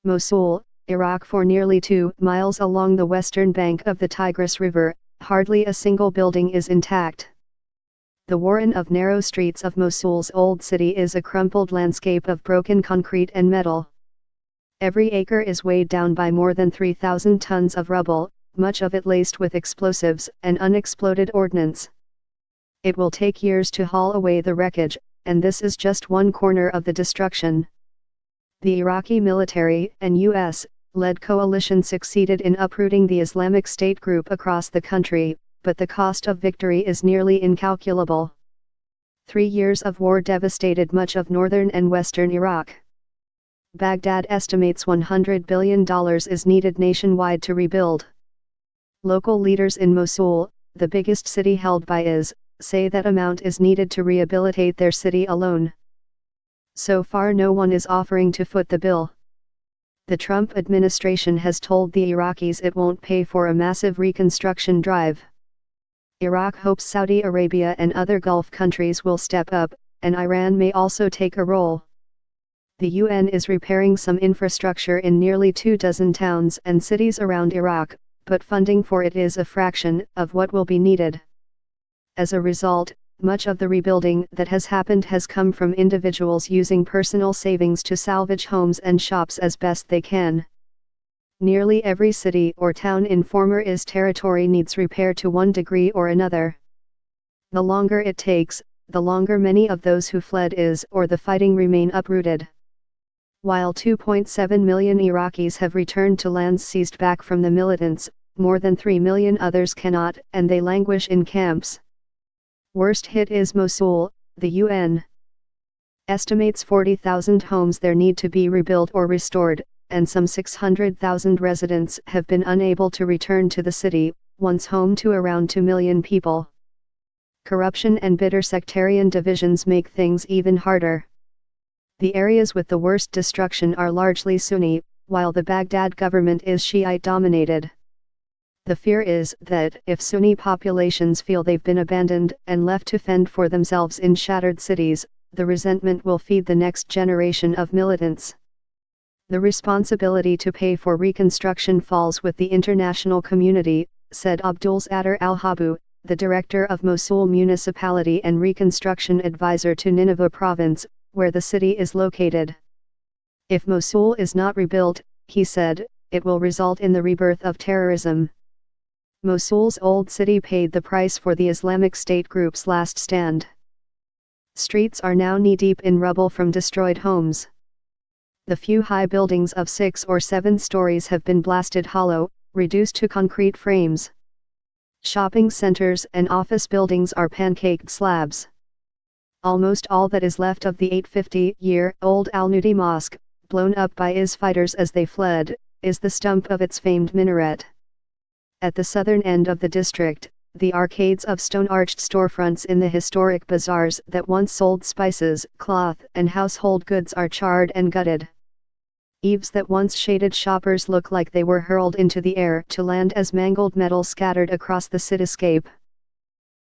Mosul, Iraq. For nearly 2 miles along the western bank of the Tigris River, hardly a single building is intact. The warren of narrow streets of Mosul's old city is a crumpled landscape of broken concrete and metal. Every acre is weighed down by more than 3,000 tons of rubble, much of it laced with explosives and unexploded ordnance. It will take years to haul away the wreckage, and this is just one corner of the destruction. The Iraqi military and U.S.-led coalition succeeded in uprooting the Islamic State group across the country, but the cost of victory is nearly incalculable. 3 years of war devastated much of northern and western Iraq. Baghdad estimates $100 billion is needed nationwide to rebuild. Local leaders in Mosul, the biggest city held by IS, say that amount is needed to rehabilitate their city alone. So far no one is offering to foot the bill. The Trump administration has told the Iraqis it won't pay for a massive reconstruction drive. Iraq hopes Saudi Arabia and other Gulf countries will step up, and Iran may also take a role. The UN is repairing some infrastructure in nearly 24 towns and cities around Iraq, but funding for it is a fraction of what will be needed. As a result, much of the rebuilding that has happened has come from individuals using personal savings to salvage homes and shops as best they can. Nearly every city or town in former IS territory needs repair to one degree or another. The longer it takes, the longer many of those who fled IS or the fighting remain uprooted. While 2.7 million Iraqis have returned to lands seized back from the militants, more than 3 million others cannot, and they languish in camps. Worst hit is Mosul. The UN estimates 40,000 homes there need to be rebuilt or restored, and some 600,000 residents have been unable to return to the city, once home to around 2 million people. Corruption and bitter sectarian divisions make things even harder. The areas with the worst destruction are largely Sunni, while the Baghdad government is Shiite-dominated. The fear is that if Sunni populations feel they've been abandoned and left to fend for themselves in shattered cities, the resentment will feed the next generation of militants. The responsibility to pay for reconstruction falls with the international community, said Abdulsatter Al-Habu, the director of Mosul Municipality and Reconstruction Advisor to Nineveh Province, where the city is located. If Mosul is not rebuilt, he said, it will result in the rebirth of terrorism. Mosul's old city paid the price for the Islamic State group's last stand. Streets are now knee-deep in rubble from destroyed homes. The few high buildings of 6 or 7 stories have been blasted hollow, reduced to concrete frames. Shopping centers and office buildings are pancaked slabs. Almost all that is left of the 850-year-old Al-Nudi Mosque, blown up by IS fighters as they fled, is the stump of its famed minaret. At the southern end of the district, the arcades of stone-arched storefronts in the historic bazaars that once sold spices, cloth, and household goods are charred and gutted. Eaves that once shaded shoppers look like they were hurled into the air to land as mangled metal scattered across the cityscape.